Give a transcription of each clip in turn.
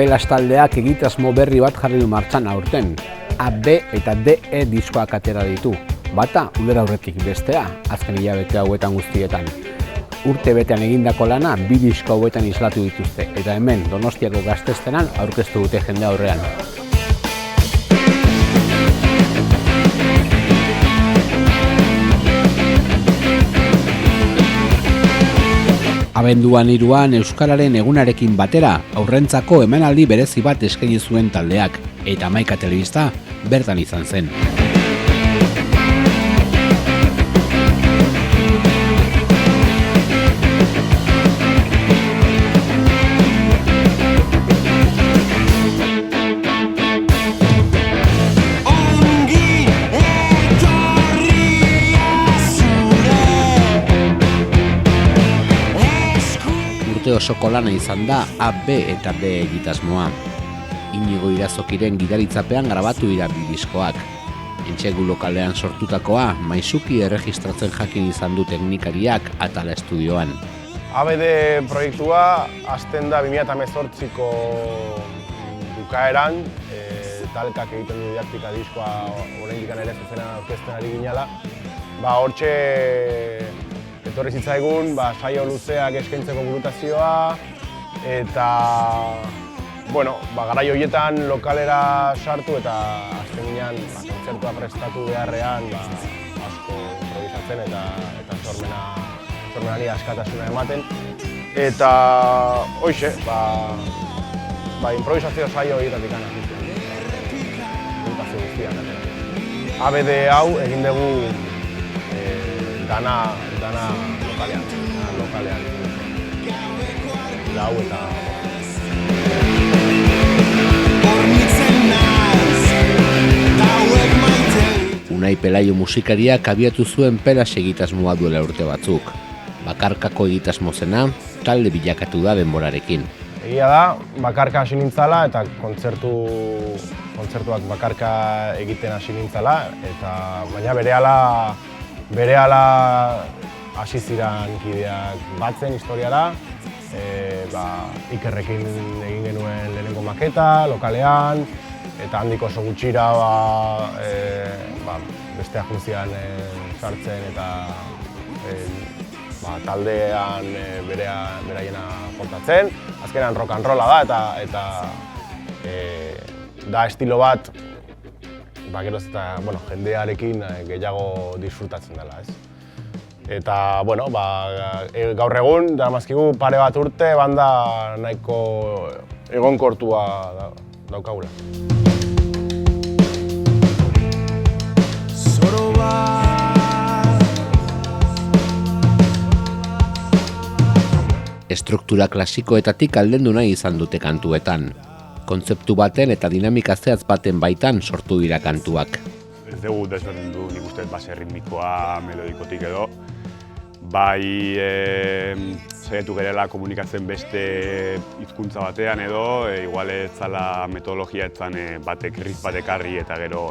Pelas taldeak egitasmo berri bat jarri du martxan aurten. A, B eta DE diskoak atera ditu. Bata, udara aurretik bestea, azken hilabete hauetan guztietan. Urte betean egindako lana, 2 disko hauetan islatu dituzte, eta hemen Donostiako Gaztestenan aurkeztu dute jende aurrean. Abenduan 3an Euskararen egunarekin batera haurrentzako emanaldi berezi bat eskaini zuen taldeak, eta Hamaika Telebista bertan izan zen. Urte osoko lana izan da A, B eta D egitasmoa. Inigo Irazokiren gidaritzapean grabatu dira 2 diskoak. Entsegu lokalean sortutakoa, maisuki erregistratzen jakin izan du teknikariak Atala estudioan. ABD proiektua hasten da 2018ko bukaeran, talkak egiten du didaktika diskoa oraindik ere zuzenean aurkezten ari ginela. Hortxe etorri zitzaigun saio luzeak eskaintzeko burutazioa eta garai horietan lokalera sartu eta azken ginean kontzertua prestatu beharrean asko improvisatzen eta sormenari askatasuna ematen. Eta hoxe, improvisazio saio horietatik hasi zen. Burutazio guztiak. ABD hau egin dugu dana lokalean. Lau eta Unai Pelaio musikariak abiatu zuen Pelas egitasmoa duela urte batzuk. Bakarkako egitasmo zena, talde bilakatu da denborarekin. Egia da, bakarka hasi nintzala eta kontzertuak bakarka egiten hasi nintzala, baina berehala hasi ziren kideak batzen historiara. Ikerrekin egin genuen lehenengo maketa, lokalean, eta handik oso gutxira beste ajuntzian sartzen eta taldean beraiena portatzen. Azkenan rock and rolla da eta da estilo bat geroz eta jendearekin gehiago disfrutatzen dela, ez? Eta, gaur egun, daramazkigu pare bat urte, banda nahiko egonkortua daukagula. Estruktura klasikoetatik aldendu nahi izan dute kantuetan. Kontzeptu baten eta dinamika zehatz baten baitan sortu dira kantuak. Ez dugu desberdindu nik uste base ritmikoa melodikotik edo. Saiatu gerela komunikatzen beste hizkuntza batean edo, igual ez zala metodologia etzan batek ritz bat ekarri eta gero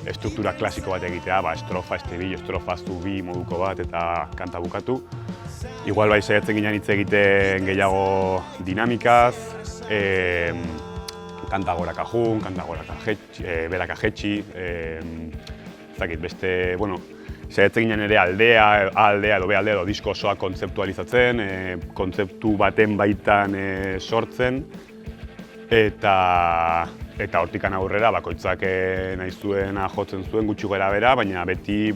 estruktura klasiko bat egitea, estrofa, estribillo, estrofa, zubi moduko bat eta kanta bukatu. Igual saiatzen ginen hitz egiten gehiago dinamikaz, kanta goraka jun, kanta goraka beraka jetxi, beste, saiatzen ginen ere aldea edo B aldea edo disko osoa kontzeptualizatzen, kontzeptu baten baitan sortzen, eta hortikan aurrera bakoitzak nahi zuena jotzen zuen gutxi gara bera, baina beti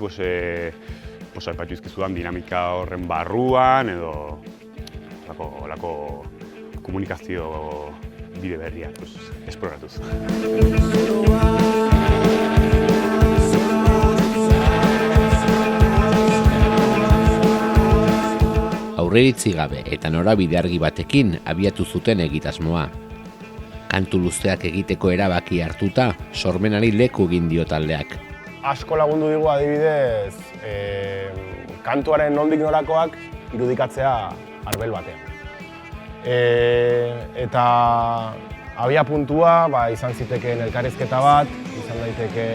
aipatu izkizudan dinamika horren barruan edo olako komunikazio bide berriak esploratuz. Aurreiritzi gabe eta norabide argi batekin abiatu zuten egitasmoa. Kantu luzeak egiteko erabaki hartuta, sormenari leku egin dio taldeak. Asko lagundu digu adibidez, kantuaren nondik norakoak irudikatzea arbel batean. Eta abia puntua izan zitekeen elkarrizketa bat, izan daiteke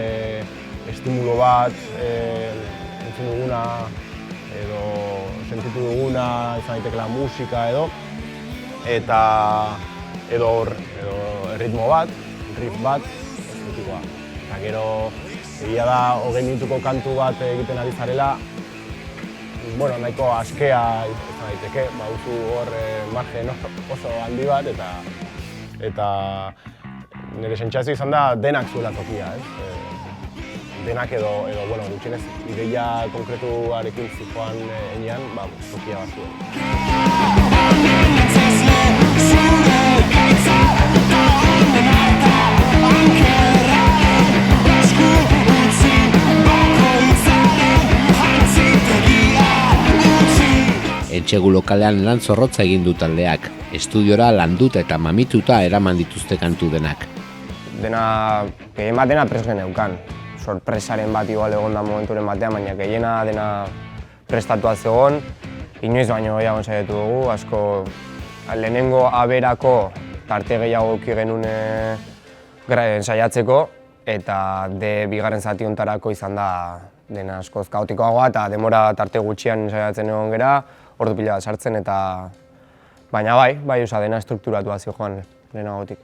estimulo bat, entzun duguna edo sentitu duguna, izan daiteke la musika edo, eta edo ritmo bat, riff bat, estetikoa. Eta gero, egia da, 20 minutuko kantu bat egiten ari zarela, bueno, nahiko askea izan daiteke, baduzu hor margen oso handi bat, eta nire sentsazio izan da denak zuela tokia, denak edo bueno, gutxienez ideia konkretuarekin zijoan enean, tokia bat zuen. Entsegu lokalean lan zorrotza egin du taldeak, estudiora landuta eta mamituta eraman dituzte kantu denak. Gehien bat dena prest geneukan. Sorpresaren bat igual egon da momenturen batean, baina gehiena dena prestatua zegoen. Inoiz baino gehiago saiatu dugu, asko lehenengo aberako tarte gehiago eduki genuen saiatzeko, eta bigarren zati hontarako izan da dena askoz kaotikoagoa eta denbora tarte gutxian saiatzen egon gera, ordu pila bat sartzen eta baina bai, dena estrukturatua zijoan lehenagotik.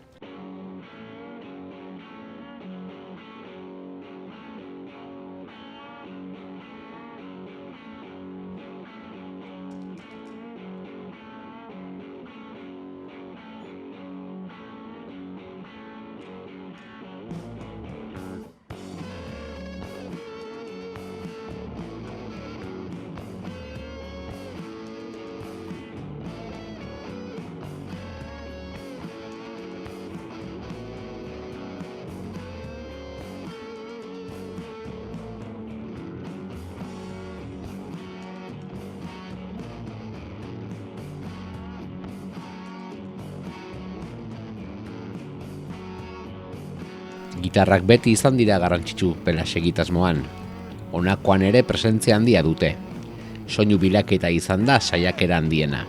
Gitarrak beti izan dira garrantzitsu Pelas egitasmoan. Honakoan ere presentzia handia dute. Soinu bilaketa izan da saiakera handiena.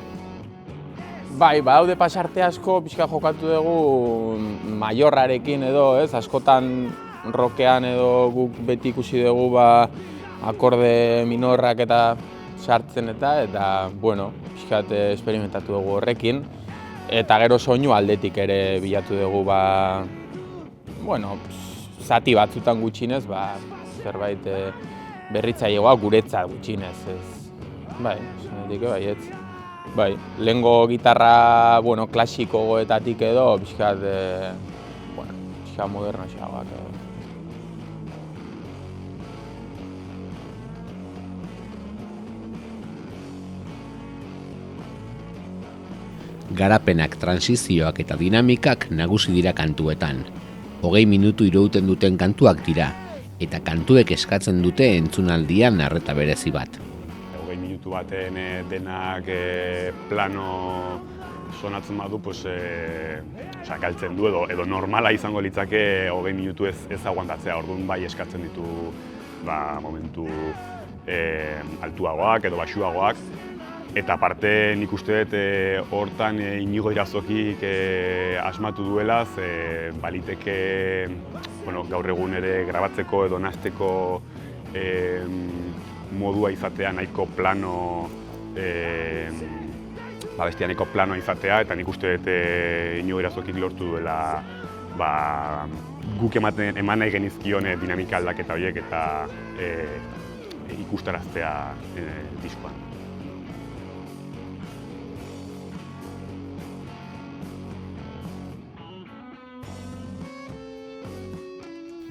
Bai, badaude pasarte asko, pixka jokatu dugu maiorrarekin edo, askotan rockean edo guk beti ikusi dugu akorde minorrak eta sartzen eta bueno, pixkat esperimentatu dugu horrekin. Eta gero soinu aldetik ere bilatu dugu bueno, zati batzutan gutxinez, zerbait berritzailegoa guretzat gutxinez, Bai, baietz. Bai, lehengo gitarra, bueno, klasikogoetatik edo, pixkat, pixkat modernoxeagoak edo. Garapenak, transizioak eta dinamikak nagusi dira kantuetan. 20 minutu irauten duten kantuak dira, eta kantuek eskatzen dute entzunaldian arreta berezi bat. 20 minutu baten denak plano sonatzen badu, galtzen du edo normala izango litzake 20 minutu ez aguantatzea, orduan bai eskatzen ditu momentu altuagoak edo baxuagoak. Eta aparte nik uste dut hortan Inigo Irazokik asmatu duela, baliteke gaur egun ere grabatzeko edo nahasteko modua izatea nahiko plano bestia nahiko planoa izatea, eta nik uste dut Inigo Irazokik lortu duela guk eman nahi genizkion dinamika aldaketa horiek eta ikustaraztea diskoan.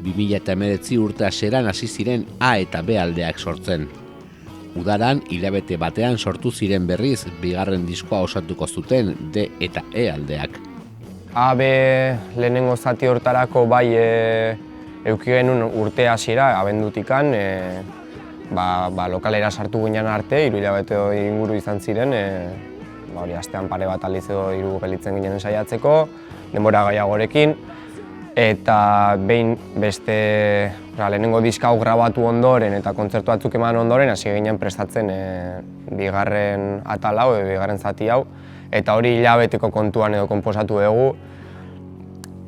2019 urte hasieran hasi ziren A eta B aldeak sortzen. Udaran hilabete batean sortu ziren berriz bigarren diskoa osatuko zuten D eta E aldeak. A, B lehenengo zati hortarako bai eduki genuen urte hasiera abendutikan, lokalera sartu ginen arte, 3 hilabete inguru izan ziren, astean pare bat aldiz edo 3 gelditzen ginen saiatzeko, denbora gehiagorekin. Eta behin beste lehenengo diska hau grabatu ondoren eta kontzertu batzuk eman ondoren hasi ginen prestatzen bigarren atal hau, bigarren zati hau. Eta hori hilabeteko kontuan edo konposatu dugu.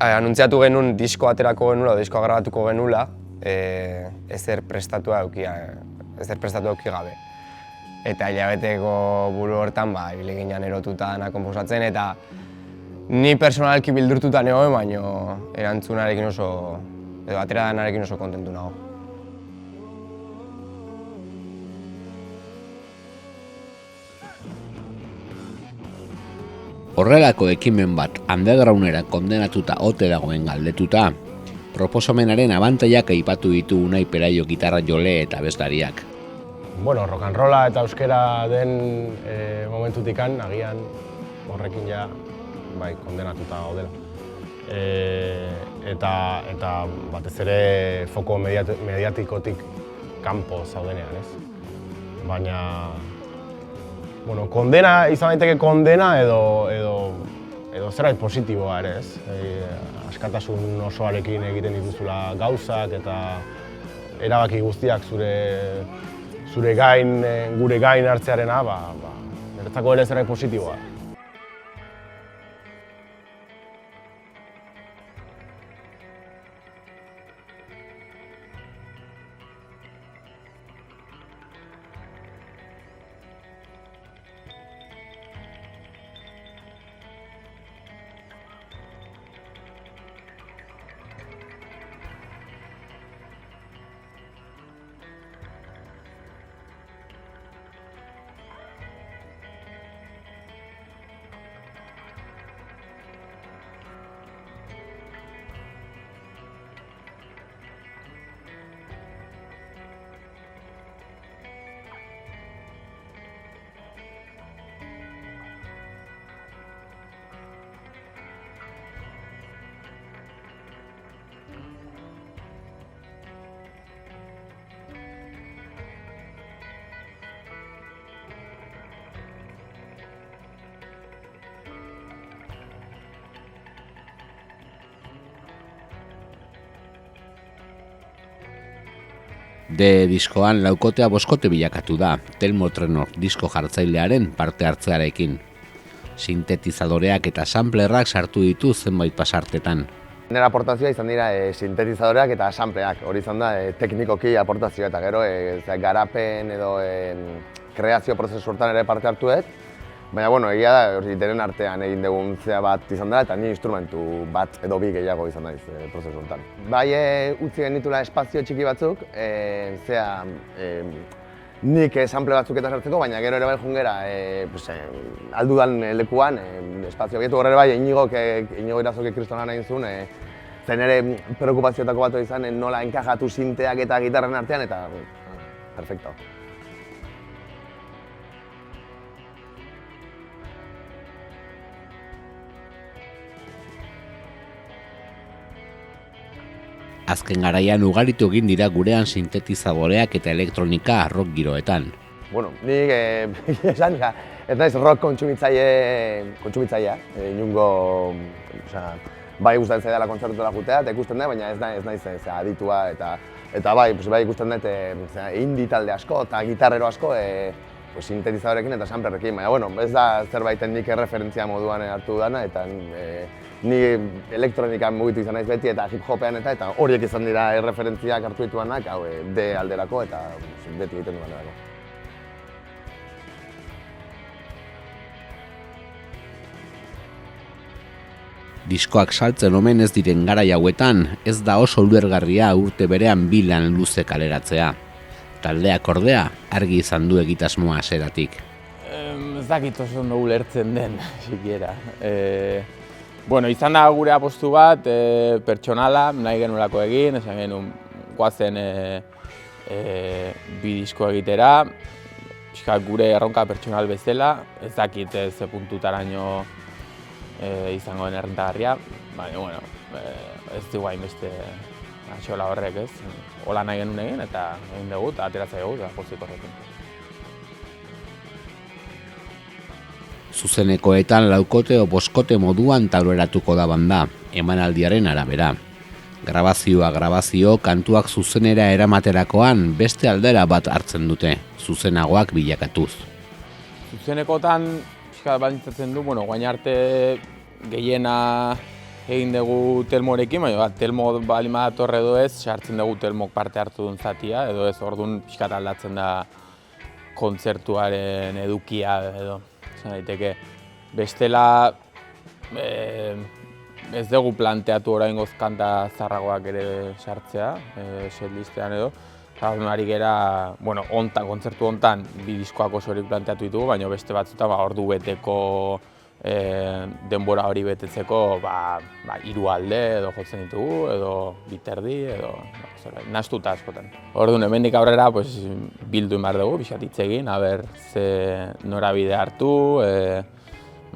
Anuntziatu genuen disko aterako genuela, diskoa grabatuko genuela, ezer prestatu eduki gabe. Eta hilabeteko buru hortan ibili ginen erotuta konposatzen eta Ni personalki bildurtuta negoen, baina erantzunarekin edo atera danarekin oso kontentu nago. Horrelako ekimen bat undergroundera kondenatuta ote dagoen galdetuta, proposamenaren abantailak aipatu ditu Unai Pelaio gitarra jole eta abeslariak. Bueno, rock and rolla eta euskera den momentutikan, agian horrekin ja kondenatuta gaudela. Eta batez ere foko mediatikotik kanpo zaudenean, ez? Baina, bueno, kondena, izan daiteke kondena edo zerbait positiboa ere, ez? Askatasun osoarekin egiten dituzula gauzak eta erabaki guztiak zure gain, gure gain hartzearena, niretzako ere zerbait positiboa. De diskoan laukotea boskote bilakatu da, Telmo Trenor disko jartzailearen parte hartzearekin. Sintetizadoreak eta samplerrak sartu ditu zenbait pasartetan. Nire aportazioa izan dira sintetizadoreak eta sampleak, hori izan da teknikoki aportazioa eta gero garapen edo kreazio prozesu hortan ere parte hartuet. Baina, bueno, egia da, hori denen artean egin dugun zea bat izan dela eta ni instrumentu bat edo bi gehiago izan daiz prozesu hortan. Bai, utzi genitula espazio txiki batzuk, nik sample batzuk eta sartzeko, baina gero ere bai jungera aldudan lekuan, espazio bietu horre bai, Inigo Irazoki kristonan egin zuen, zen ere preokupazioetako bat izan nola enkajatu sinteak eta gitarren artean eta perfecto. Azken garaian ugaritu egin dira gurean sintetizadoreak eta elektronika rock giroetan. Bueno, nik esan, ez naiz rock kontsumitzailea, inungo, bai gustatzen zaidala kontzertutara jutea eta ikusten da, baina ez naiz aditua eta bai ikusten dut indie talde asko eta gitarrero asko sintetizadorekin eta samplerrekin, baina bueno, ez da zerbaiten nik erreferentzia moduan hartu dana eta ni elektronikan mugitu izan naiz beti eta hip-hopean eta horiek izan dira erreferentziak hartu dituanak, D alderako eta beti egiten duan erako. Diskoak saltzen omen ez diren garai hauetan, ez da oso ulergarria urte berean bi lan luze kaleratzea. Taldeak ordea argi izan du egitasmoa hasieratik. Ez dakit oso ondo ulertzen den, sikiera. Bueno, izan da gure apostu bat, pertsonala, nahi genuelako egin, esan genuen guazen bi disko egitera, gure erronka pertsonal bezala, ez dakit ze puntutaraino izango den errentagarria, baina, bueno, ez dugu hainbeste axola horrek, ez? Hola nahi genuen egin eta egin dugu, eta ateratzea dugu, pozik horrekin. Zuzenekoetan laukote o boskote moduan tauleratuko da banda, emanaldiaren arabera. Grabazio, kantuak zuzenera eramaterakoan beste aldera bat hartzen dute, zuzenagoak bilakatuz. Zuzenekotan, baldintzatzen du, guain arte gehiena egin dugu Telmorekin, baina Telmo balin badatorre edo ez, sartzen dugu Telmok parte hartu duen zatia, edo ez orduan pixkat aldatzen da kontzertuaren edukia edo. Daiteke, bestela Ez dugu planteatu oraingoz kanta zaharragoak ere sartzea, setlistean edo. Eta ari gera, kontzertu hontan bi diskoak osorik planteatu ditugu, baina beste batzuetan ordu beteko denbora hori betetzeko 3 alde edo jotzen ditugu, edo 2 terdi, edo nahastuta askotan. Orduan, hemendik aurrera bildu behar dugu, pixkat hitz egin, ze norabide hartu,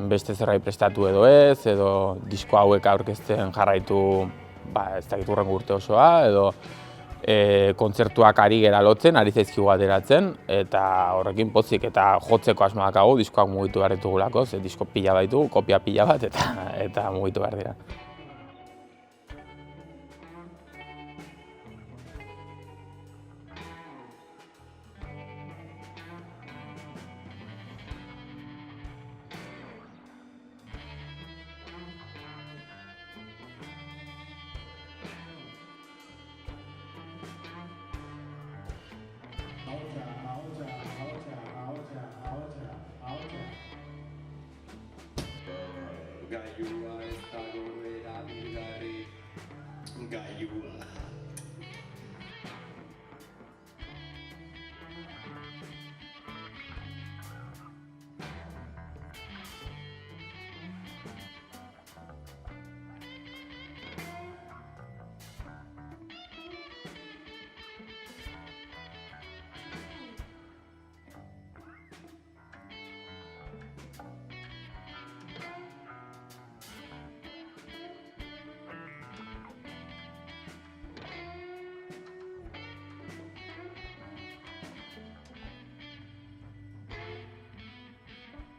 beste zerbait prestatu edo ez, edo disko hauek aurkezten jarraitu ez dakit hurrengo urte osoa, edo kontzertuak ari gera lotzen, ari zaizkigu ateratzen, eta horrekin pozik eta jotzeko asmoak hau diskoak mugitu behar ditugulako, ze disko pila baitu, kopia pila bat eta mugitu behar dira. Gailua ez dago erabilgarri, gailua